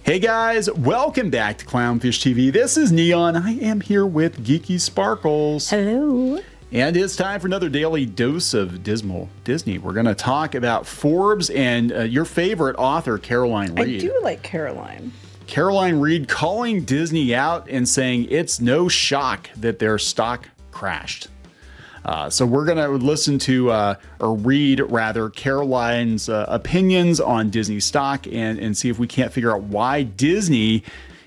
Hey guys, welcome back to Clownfish TV. This is Kneon. I am here with Geeky Sparkles. Hello. And it's time for another daily dose of dismal Disney. We're going to talk about Forbes and your favorite author, Caroline Reed. I do like Caroline. Caroline Reed calling Disney out and saying it's no shock that their stock crashed. So we're going to listen to, or read rather, Caroline's opinions on Disney stock and see if we can't figure out why Disney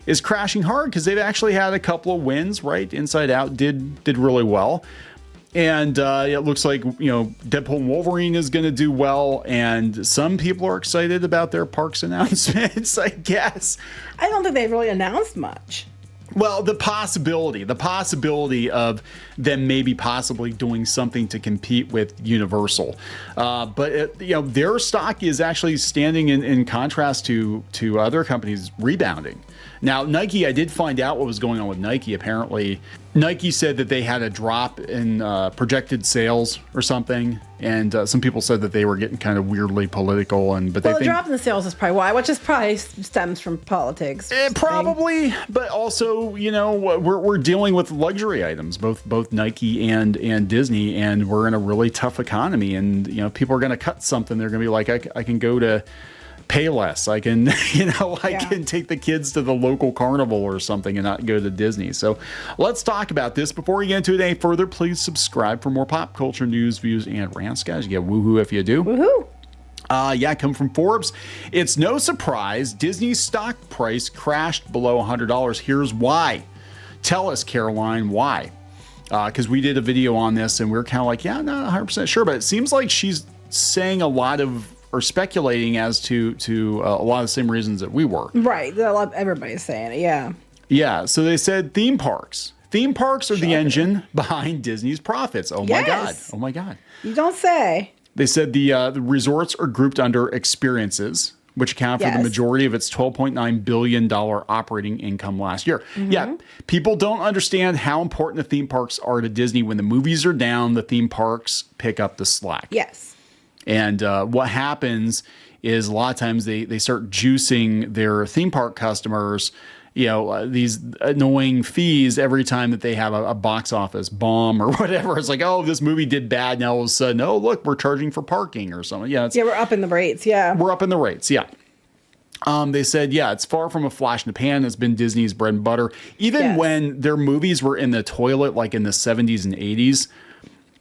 is crashing hard, because they've actually had a couple of wins, right? Inside Out did really well. And it looks like, you know, Deadpool and Wolverine is going to do well. And some people are excited about their parks announcements, I guess. I don't think they've really announced much. Well, the possibility of them maybe possibly doing something to compete with Universal. But their stock is actually standing in contrast to other companies rebounding. Now, Nike, I did find out what was going on with Nike. Apparently, Nike said that they had a drop in projected sales or something. And some people said that they were getting kind of weirdly political. The drop in the sales is probably why, which is probably stems from politics. Probably, but also, you know, we're dealing with luxury items, both Nike and Disney, and we're in a really tough economy. And, you know, people are going to cut something. They're going to be like, I can go to Payless. I can, I can take the kids to the local carnival or something and not go to Disney. So let's talk about this. Before we get into it any further, please subscribe for more pop culture news, views, and rants. Guys, you get woohoo if you do. Woohoo. Come from Forbes. It's no surprise Disney's stock price crashed below $100. Here's why. Tell us, Caroline, why? Because we did a video on this and we are kind of like, yeah, not 100% sure, but it seems like she's saying a lot of, or speculating as to a lot of the same reasons that we were. Right. Everybody's saying it. Yeah. Yeah. So they said theme parks. Theme parks are the engine behind Disney's profits. Oh my God. Oh my God. You don't say. They said the resorts are grouped under experiences, which account for the majority of its $12.9 billion operating income last year. Mm-hmm. Yeah, people don't understand how important the theme parks are to Disney. When the movies are down, the theme parks pick up the slack. Yes. And what happens is a lot of times they start juicing their theme park customers, these annoying fees every time that they have a box office bomb or whatever. It's like, oh, this movie did bad. Now all of a sudden, oh, look, we're charging for parking or something. Yeah, we're upping the rates. Yeah. We're upping the rates. Yeah. They said, it's far from a flash in the pan. It's been Disney's bread and butter. Even when their movies were in the toilet, like in the 70s and 80s,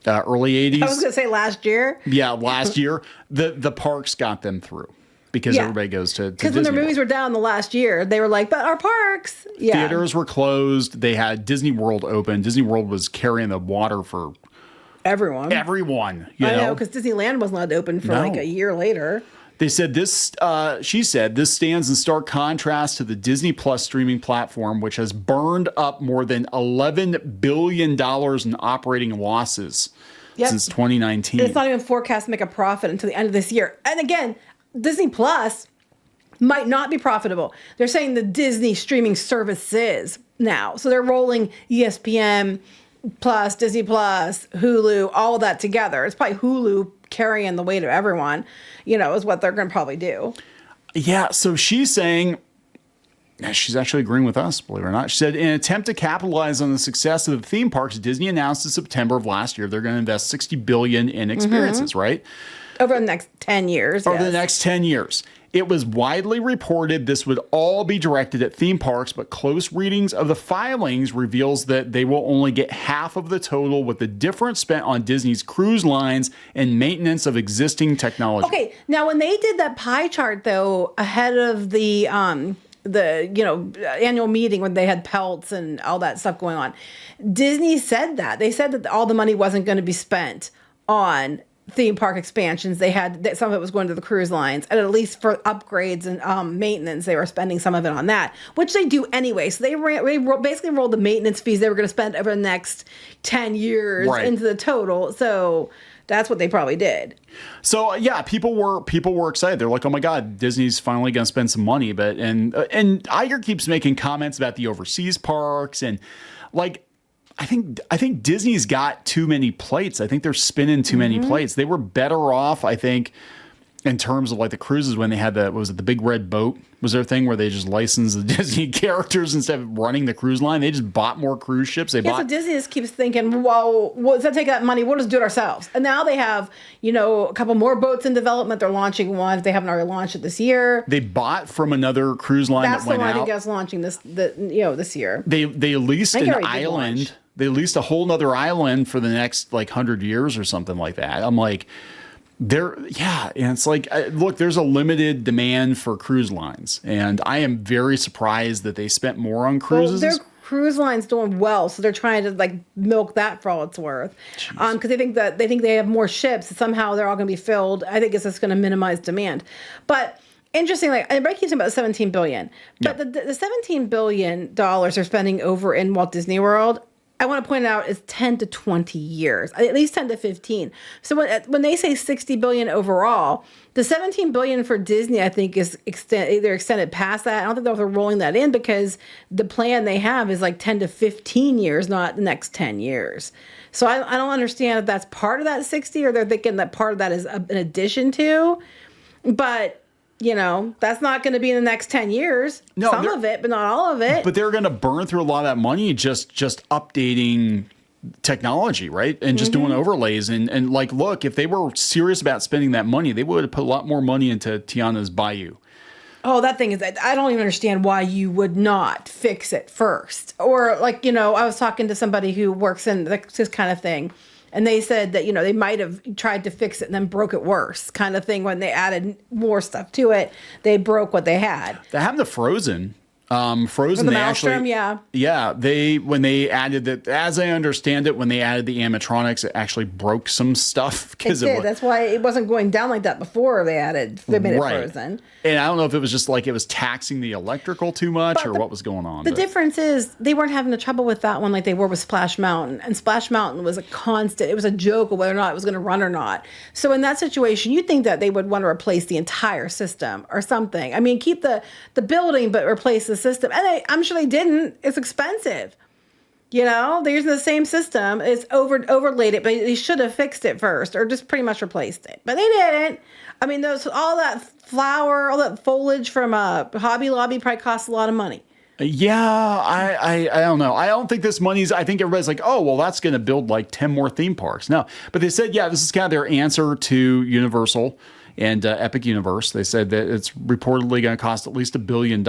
early 80s. I was going to say last year. Yeah, last year. The parks got them through because everybody goes to Disney. Because when their movies were down the last year, they were like, but our parks. Yeah. Theaters were closed. They had Disney World open. Disney World was carrying the water for everyone. I know, because Disneyland wasn't allowed to open for like a year later. They said this, she said, this stands in stark contrast to the Disney Plus streaming platform, which has burned up more than $11 billion in operating losses since 2019. It's not even forecast to make a profit until the end of this year. And again, Disney Plus might not be profitable. They're saying the Disney streaming services now. So they're rolling ESPN Plus, Disney Plus, Hulu, all that together. It's probably Hulu carrying the weight of everyone, is what they're going to probably do. Yeah, so she's saying, she's actually agreeing with us, believe it or not. She said, in an attempt to capitalize on the success of the theme parks, Disney announced in September of last year they're going to invest $60 billion in experiences, right? Over the next 10 years. Over the next 10 years. It was widely reported this would all be directed at theme parks, but close readings of the filings reveals that they will only get half of the total, with the difference spent on Disney's cruise lines and maintenance of existing technology. Okay, now when they did that pie chart, though, ahead of the annual meeting when they had pelts and all that stuff going on, Disney said that. They said that all the money wasn't going to be spent on theme park expansions. They had some of it was going to the cruise lines, and at least for upgrades and maintenance, they were spending some of it on that, which they do anyway. So they basically rolled the maintenance fees they were going to spend over the next 10 years into the total. So that's what they probably did. So people were excited. They're like, oh my God, Disney's finally going to spend some money. But and Iger keeps making comments about the overseas parks, and like, I think Disney's got too many plates. I think they're spinning too many plates. They were better off, I think, in terms of like the cruises when they had the, what was it, the big red boat? Was there a thing where they just licensed the Disney characters instead of running the cruise line? They just bought more cruise ships. They bought. So Disney just keeps thinking, well, let's take that money. We'll just do it ourselves. And now they have, a couple more boats in development. They're launching one. They haven't already launched it this year. They bought from another cruise line That's that went the one out. I think that's launching this year. They leased an island. Launch. They leased a whole nother island for the next like 100 years or something like that. I'm like, and it's like, look, there's a limited demand for cruise lines, and I am very surprised that they spent more on cruises. Well, their cruise line's doing well, so they're trying to like milk that for all it's worth, because they think they have more ships. Somehow they're all going to be filled. I think it's just going to minimize demand, but. Interesting, like everybody keeps talking about $17 billion, but the $17 billion they're spending over in Walt Disney World, I want to point out, is 10 to 20 years, at least 10 to 15. So when they say $60 billion overall, the $17 billion for Disney, I think, is extended past that. I don't think they're rolling that in because the plan they have is like 10 to 15 years, not the next 10 years. So I don't understand if that's part of that 60 or they're thinking that part of that is an addition to, but. That's not going to be in the next 10 years. No, some of it, but not all of it. But they're going to burn through a lot of that money just updating technology, right? And just doing overlays. And like, look, if they were serious about spending that money, they would have put a lot more money into Tiana's Bayou. Oh, that thing is, I don't even understand why you would not fix it first. Or like, I was talking to somebody who works in this kind of thing. And they said that, they might have tried to fix it and then broke it worse kind of thing. When they added more stuff to it, they broke what they had. That happened to Frozen. Frozen, the they Maelstrom, actually, when they added that, as I understand it, when they added the animatronics, it actually broke some stuff. It did. That's why it wasn't going down like that before they made it Frozen. And I don't know if it was just like it was taxing the electrical too much or what was going on. The difference is they weren't having the trouble with that one like they were with Splash Mountain. And Splash Mountain was it was a joke of whether or not it was going to run or not. So in that situation, you'd think that they would want to replace the entire system or something. I mean, keep the building, but replace the system. And I'm sure they didn't. It's expensive. They're using the same system. It's overlaid it, but they should have fixed it first or just pretty much replaced it. But they didn't. I mean, all that flower, all that foliage from Hobby Lobby probably costs a lot of money. Yeah, I don't know. I don't think this money's, I think everybody's like, oh, well, that's going to build like 10 more theme parks. No, but they said, this is kind of their answer to Universal and Epic Universe. They said that it's reportedly going to cost at least $1 billion.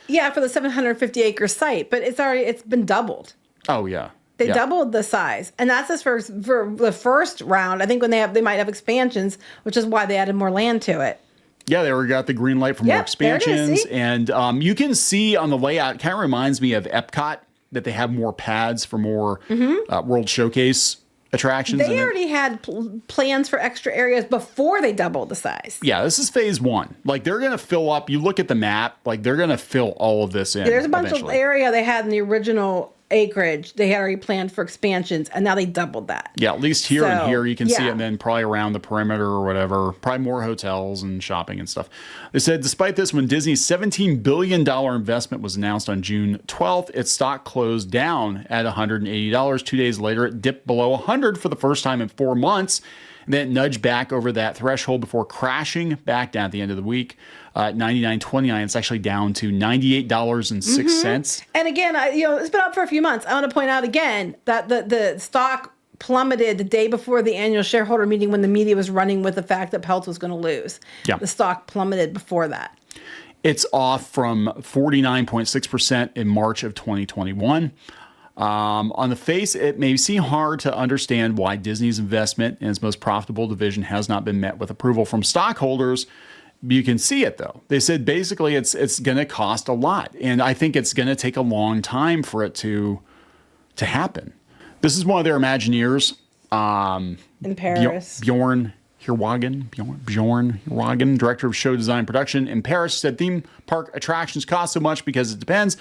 Yeah, for the 750-acre site, but it's been doubled. Oh, yeah. They doubled the size, and that's just for the first round. I think when they might have expansions, which is why they added more land to it. Yeah, they already got the green light for more expansions, and you can see on the layout. It kind of reminds me of Epcot that they have more pads for more World Showcase attractions. They already had plans for extra areas before they doubled the size. Yeah, this is phase one. Like they're going to fill up. You look at the map, like they're going to fill all of this in. There's a bunch of area they had in the original acreage. They had already planned for expansions, and now they doubled that. Yeah, at least here and here you can see it, and then probably around the perimeter or whatever, probably more hotels and shopping and stuff. They said despite this, when Disney's $17 billion investment was announced on June 12th, its stock closed down at $180. 2 days later, it dipped below $100 for the first time in 4 months. And then it nudged back over that threshold before crashing back down at the end of the week. $99.29. It's actually down to $98.06. And again, it's been up for a few months. I want to point out again that the stock plummeted the day before the annual shareholder meeting when the media was running with the fact that Peltz was going to lose. Yeah. The stock plummeted before that. It's off from 49.6% in March of 2021. On the face, it may seem hard to understand why Disney's investment in its most profitable division has not been met with approval from stockholders. You can see it, though. They said basically it's going to cost a lot, and I think it's going to take a long time for it to happen. This is one of their Imagineers, in Paris, Bjorn Hirwagen, director of show design production in Paris, said theme park attractions cost so much because it depends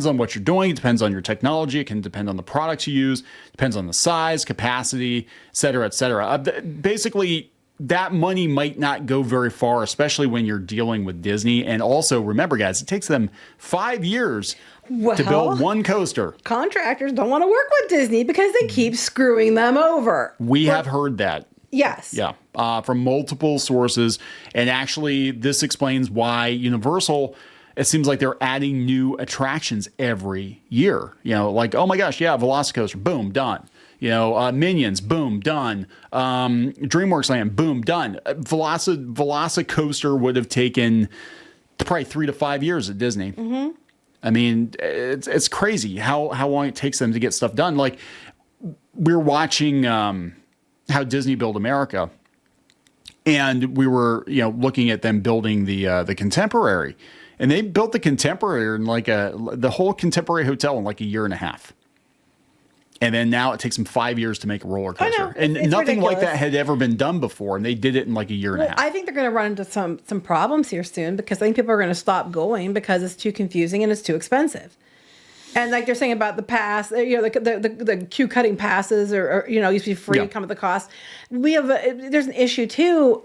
on what you're doing. It depends on your technology. It can depend on the products you use. It depends on the size, capacity, et cetera, et cetera. Basically, that money might not go very far, especially when you're dealing with Disney. And also, remember, guys, it takes them 5 years to build one coaster. Contractors don't want to work with Disney because they keep screwing them over. We have heard that. Yes. Yeah, from multiple sources. And actually, this explains why Universal, it seems like they're adding new attractions every year. Like, oh my gosh, yeah, Velocicoaster, boom, done. Minions, boom, done. DreamWorks Land, boom, done. Velocicoaster would have taken probably 3 to 5 years at Disney. Mm-hmm. I mean, it's crazy how long it takes them to get stuff done. Like, we're watching How Disney Built America, and we were looking at them building the Contemporary, and they built the Contemporary in the whole Contemporary hotel in like a year and a half. And then now it takes them 5 years to make a roller coaster. It's nothing ridiculous. Like that had ever been done before. And they did it in like a year and a half. I think they're going to run into some problems here soon, because I think people are going to stop going because it's too confusing and it's too expensive. And like they're saying about the pass, the queue cutting passes or used to be free, come at the cost. There's an issue too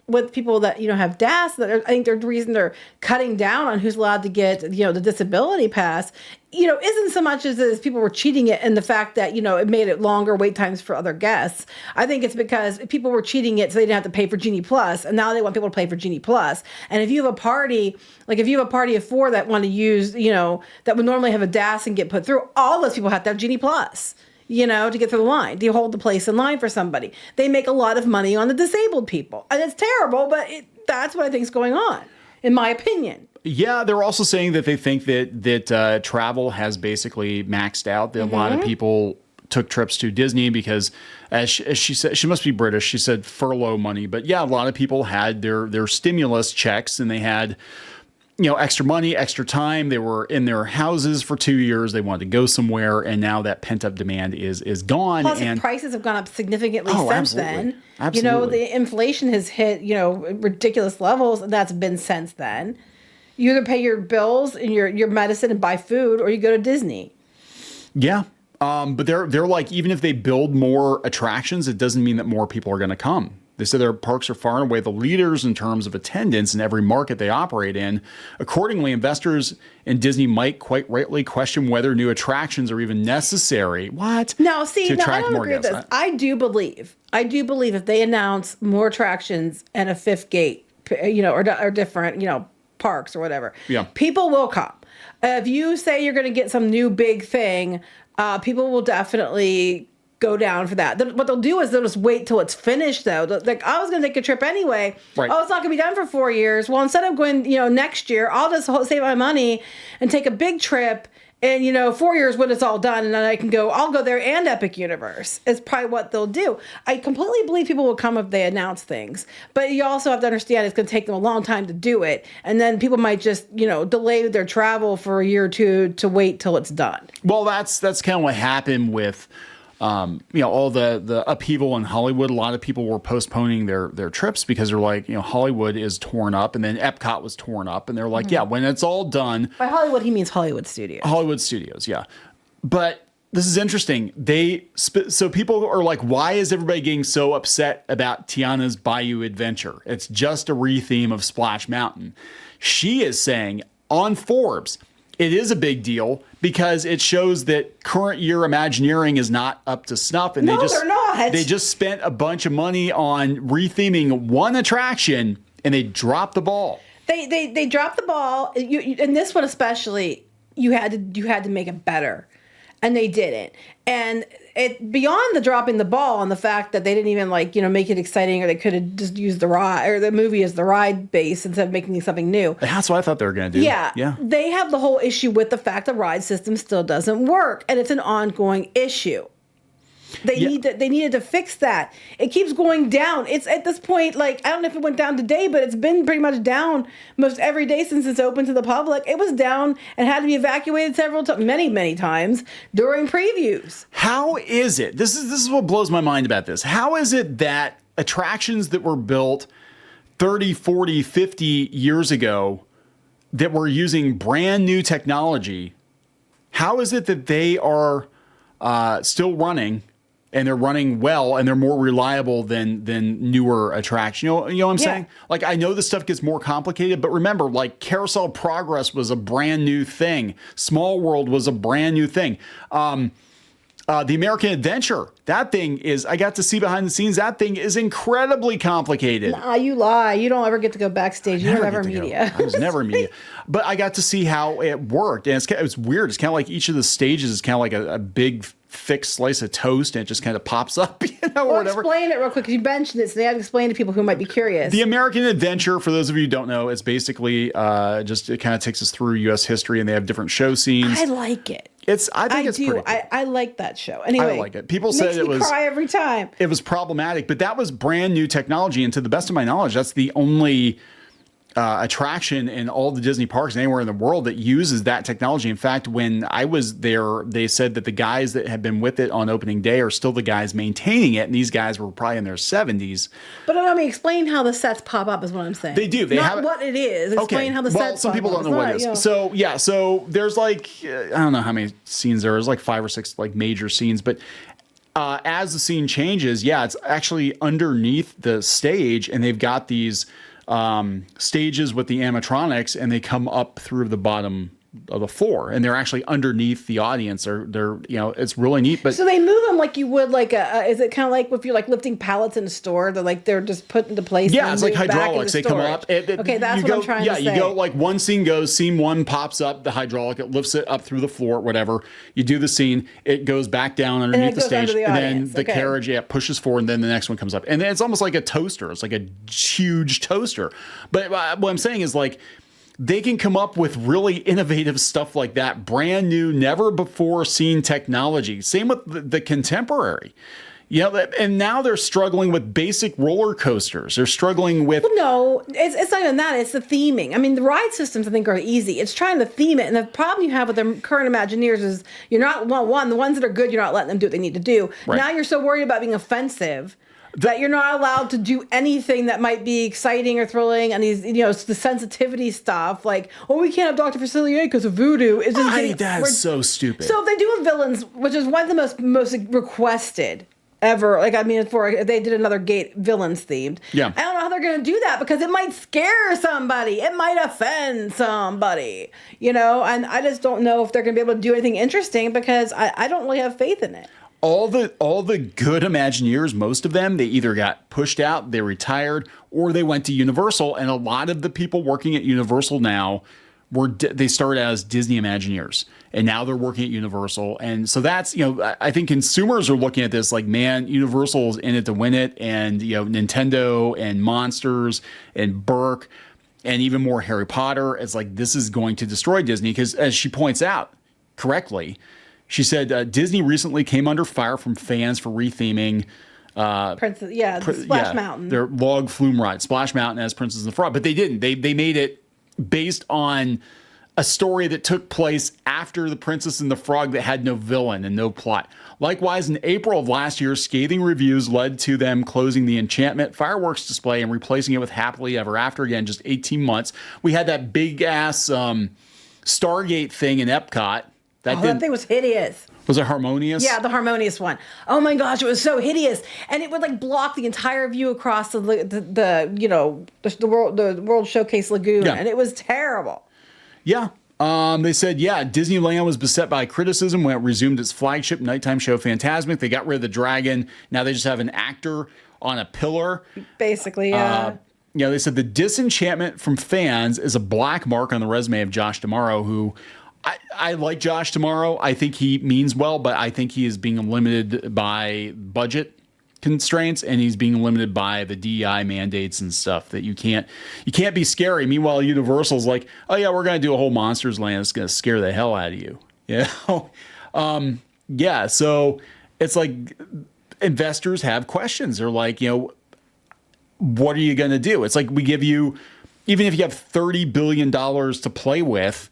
with people that have DAS. I think the reason they're cutting down on who's allowed to get the disability pass isn't so much as people were cheating it, and the fact that it made it longer wait times for other guests. I think it's because people were cheating it so they didn't have to pay for Genie Plus, and now they want people to pay for Genie Plus. And if you have a party, of 4 that want to use that would normally have a DAS and get put through, all those people have to have Genie Plus to get through the line. Do you hold the place in line for somebody? They make a lot of money on the disabled people, and it's terrible, but that's what I think is going on, in my opinion. Yeah, they're also saying that they think that travel has basically maxed out. That a lot of people took trips to Disney because, as she said, she must be British. She said furlough money, but yeah, a lot of people had their stimulus checks, and they had extra money, extra time. They were in their houses for 2 years. They wanted to go somewhere, and now that pent up demand is gone. Plus, the prices have gone up significantly since then. Absolutely. The inflation has hit ridiculous levels, and that's been since then. You either pay your bills and your medicine and buy food, or you go to Disney. Yeah. But they're like, even if they build more attractions, it doesn't mean that more people are going to come. They said their parks are far and away the leaders in terms of attendance in every market they operate in. Accordingly, investors in Disney might quite rightly question whether new attractions are even necessary. What? No, see, to no, I attract don't more agree with guests. this. I do believe if they announce more attractions and a fifth gate, or different, parks or whatever, people will come. If you say you're going to get some new big thing, people will definitely go down for that. What they'll do is they'll just wait till it's finished, though. Like, I was going to take a trip anyway. Right. Oh, it's not going to be done for 4 years. Well, instead of going, next year, I'll just save my money and take a big trip. And, 4 years when it's all done, and then I'll go there and Epic Universe is probably what they'll do. I completely believe people will come if they announce things. But you also have to understand it's going to take them a long time to do it. And then people might just, delay their travel for a year or two to wait till it's done. Well, that's kind of what happened with, all the upheaval in Hollywood. A lot of people were postponing their trips because they're like, Hollywood is torn up, and then Epcot was torn up, and they're like, yeah, when it's all done. By Hollywood, he means Hollywood Studios. Hollywood Studios, yeah. But this is interesting. So people are like, why is everybody getting so upset about Tiana's Bayou Adventure? It's just a retheme of Splash Mountain. She is saying on Forbes, it is a big deal because it shows that current year Imagineering is not up to snuff. And they're not. They just spent a bunch of money on retheming one attraction, and they dropped the ball. They dropped the ball. And this one especially, you had to make it better, and they didn't. And it beyond the dropping the ball and the fact that they didn't even make it exciting, or they could have just used the ride or the movie as the ride base instead of making something new. That's what I thought they were going to do. Yeah. They have the whole issue with the fact the ride system still doesn't work, and it's an ongoing issue. They needed to fix that. It keeps going down. It's at this point, I don't know if it went down today, but it's been pretty much down most every day since it's open to the public. It was down and had to be evacuated several times, many times during previews. How is it? This is what blows my mind about this. How is it that attractions that were built 30, 40, 50 years ago that were using brand new technology, how is it that they are still running? And they're running well, and they're more reliable than newer attractions. You know what I'm saying? I know this stuff gets more complicated, but remember, Carousel Progress was a brand new thing. Small World was a brand new thing. The American Adventure. That thing is, I got to see behind the scenes. That thing is incredibly complicated. Nah, you lie. You don't ever get to go backstage. You're never media. I was never media. But I got to see how it worked. And it's weird. It's kind of like each of the stages is kind of like a big thick slice of toast, and it just kind of pops up, or whatever. Explain it real quick. You mentioned it, so they had to explain to people who might be curious. The American Adventure, for those of you who don't know, it's basically just, it kind of takes us through U.S. history, and they have different show scenes. I like it. I think it's pretty cool. I like that show. Anyway, I like it. People said it was, cry every time. It was problematic, but that was brand new technology, and to the best of my knowledge, that's the only attraction in all the Disney parks anywhere in the world that uses that technology. In fact, when I was there, they said that the guys that had been with it on opening day are still the guys maintaining it, and these guys were probably in their 70s. But I mean, explain how the sets pop up is what I'm saying. They do. They Not have what it is. Explain how the sets pop up. Well, some people don't know what it is. So, yeah. So there's like, I don't know how many scenes there is, like 5 or 6 like major scenes, but as the scene changes, yeah, it's actually underneath the stage, and they've got these stages with the animatronics, and they come up through the bottom of the floor, and they're actually underneath the audience. They're it's really neat. But so they move them like you would like is it kind of like if you're like lifting pallets in a store? They're just put into place. Yeah, it's like hydraulics. They come up. Okay, that's what I'm trying to say. Yeah, you go like one scene goes, scene one pops up, the hydraulic, it lifts it up through the floor, whatever. You do the scene, it goes back down underneath the stage, and then the carriage pushes forward, and then the next one comes up, and it's almost like a toaster. It's like a huge toaster. But what I'm saying is like, they can come up with really innovative stuff like that, brand new, never before seen technology. Same with the contemporary. And now they're struggling with basic roller coasters. They're struggling with... Well, no, it's not even that. It's the theming. I mean, the ride systems, I think, are easy. It's trying to theme it. And the problem you have with the current Imagineers is you're not, the ones that are good, you're not letting them do what they need to do. Right. Now you're so worried about being offensive that you're not allowed to do anything that might be exciting or thrilling, and these, the sensitivity stuff, like, we can't have Dr. Facilier because of voodoo. It's just that's so stupid. So if they do a villains, which is one of the most requested ever, like, I mean, if they did another Gate villains themed, yeah, I don't know how they're going to do that, because it might scare somebody, it might offend somebody, and I just don't know if they're going to be able to do anything interesting, because I don't really have faith in it. All the good Imagineers, most of them, they either got pushed out, they retired, or they went to Universal. And a lot of the people working at Universal now they started as Disney Imagineers, and now they're working at Universal. And so that's, I think consumers are looking at this like, man, Universal is in it to win it. And, Nintendo and Monsters and Burke and even more Harry Potter, it's like, this is going to destroy Disney. Because as she points out correctly, she said Disney recently came under fire from fans for retheming Splash Mountain. Their log flume ride, Splash Mountain, as Princess and the Frog. But they didn't. They made it based on a story that took place after the Princess and the Frog that had no villain and no plot. Likewise, in April of last year, scathing reviews led to them closing the Enchantment fireworks display and replacing it with Happily Ever After. Again, just 18 months. We had that big-ass Stargate thing in Epcot. That thing was hideous. Was it Harmonious? Yeah, the Harmonious one. Oh my gosh, it was so hideous, and it would like block the entire view across the World Showcase Lagoon, and it was terrible. Yeah. They said, Disneyland was beset by criticism when it resumed its flagship nighttime show, Fantasmic. They got rid of the dragon. Now they just have an actor on a pillar. Basically, yeah. They said the disenchantment from fans is a black mark on the resume of Josh D'Amaro, who... I like Josh D'Amaro. I think he means well, but I think he is being limited by budget constraints, and he's being limited by the DEI mandates and stuff that you can't be scary. Meanwhile, Universal's like, oh yeah, we're going to do a whole Monsters Land. It's going to scare the hell out of you. So it's like investors have questions. They're like, what are you going to do? It's like we give you, even if you have $30 billion to play with,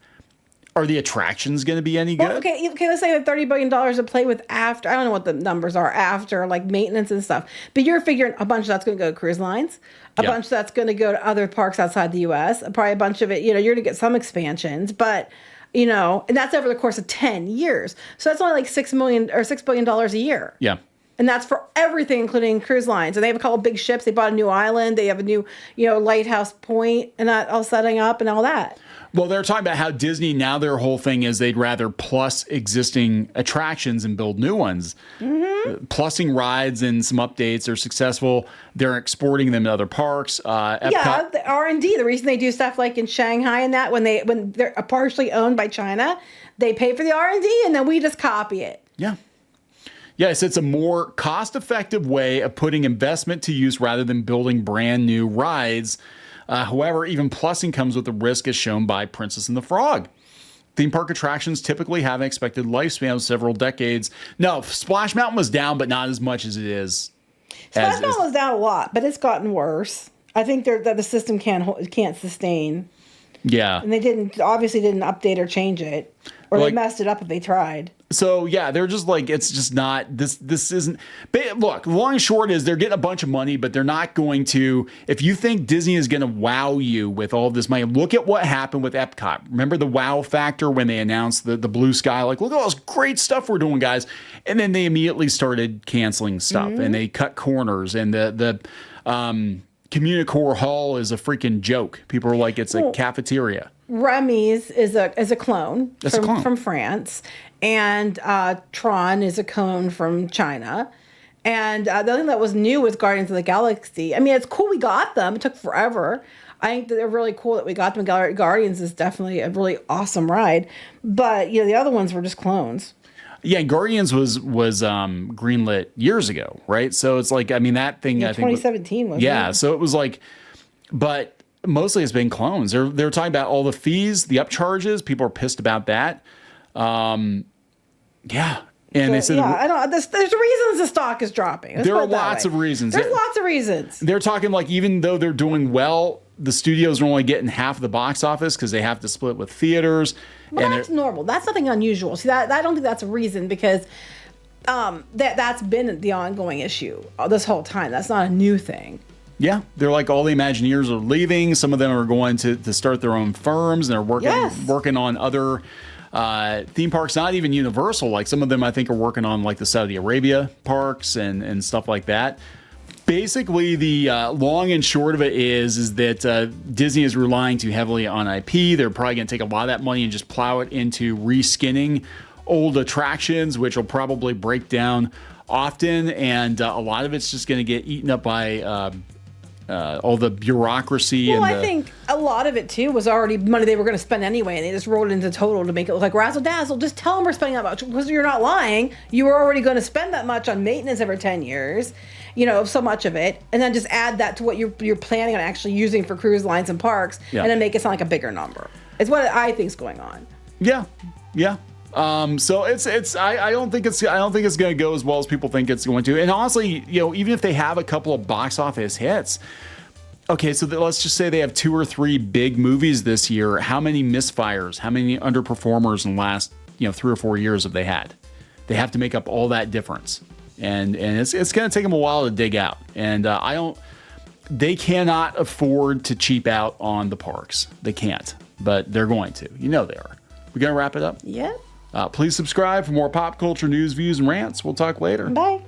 are the attractions going to be any good? Well, okay, let's say the $30 billion to play with after, I don't know what the numbers are after, like maintenance and stuff, but you're figuring a bunch of that's going to go to cruise lines, a bunch that's going to go to other parks outside the U.S., probably a bunch of it, you're going to get some expansions, but, and that's over the course of 10 years. So that's only like $6 billion a year. Yeah. And that's for everything, including cruise lines. And they have a couple big ships. They bought a new island. They have a new, lighthouse point and that all setting up and all that. Well, they're talking about how Disney, now their whole thing is they'd rather plus existing attractions and build new ones. Plussing rides and some updates are successful. They're exporting them to other parks. Epcot, Yeah, the R&D. The reason they do stuff like in Shanghai and that, when they're partially owned by China, they pay for the R&D and then we just copy it. Yeah. Yes, it's a more cost-effective way of putting investment to use rather than building brand new rides. However, even plussing comes with a risk as shown by Princess and the Frog. Theme park attractions typically have an expected lifespan of several decades. No, Splash Mountain was down, but not as much as it is. Splash Mountain was down a lot, but it's gotten worse. I think that the system can't sustain. Yeah. And they obviously didn't update or change it. Or they messed it up if they tried. So, yeah, they're just like, it's just not, this isn't, look, long and short is they're getting a bunch of money, but they're not going to, if you think Disney is going to wow you with all this money, look at what happened with Epcot. Remember the wow factor when they announced the blue sky, like, look at all this great stuff we're doing, guys. And then they immediately started canceling stuff and they cut corners and the Communicore Hall is a freaking joke. People are like, it's a cafeteria. Remy's is a clone from France, and Tron is a clone from China. And the other thing that was new was Guardians of the Galaxy. I mean, it's cool we got them. It took forever. I think that they're really cool that we got them. Guardians is definitely a really awesome ride. But, the other ones were just clones. Yeah, Guardians was greenlit years ago, right? So it's like, I mean, that thing, I think 2017 was. Yeah, so it was like, but mostly it's been clones. They're talking about all the fees, the upcharges. People are pissed about that. Yeah, and they said, I don't. There's reasons the stock is dropping. There are lots of reasons. There's lots of reasons. They're talking like even though they're doing well, the studios are only getting half of the box office because they have to split with theaters. Well, that's normal. That's nothing unusual. See, I don't think that's a reason because that's been the ongoing issue this whole time. That's not a new thing. Yeah, they're like all the Imagineers are leaving. Some of them are going to start their own firms. And they're working on other theme parks, not even Universal. Like some of them, I think, are working on like the Saudi Arabia parks and stuff like that. Basically, the long and short of it is that Disney is relying too heavily on IP. They're probably going to take a lot of that money and just plow it into reskinning old attractions, which will probably break down often. And a lot of it's just going to get eaten up by all the bureaucracy. Well, I think a lot of it, too, was already money they were going to spend anyway, and they just rolled it into total to make it look like razzle-dazzle. Just tell them we're spending that much, because you're not lying. You were already going to spend that much on maintenance every 10 years, so much of it, and then just add that to what you're planning on actually using for cruise lines and parks, and then make it sound like a bigger number. It's what I think is going on. Yeah. So I don't think it's going to go as well as people think it's going to. And honestly, even if they have a couple of box office hits, okay, so let's just say they have 2 or 3 big movies this year. How many misfires? How many underperformers in the last 3 or 4 years have they had? They have to make up all that difference, and it's going to take them a while to dig out. And they cannot afford to cheap out on the parks. They can't, but they're going to. They are. We gonna wrap it up? Yeah. Please subscribe for more pop culture news, views, and rants. We'll talk later. Bye.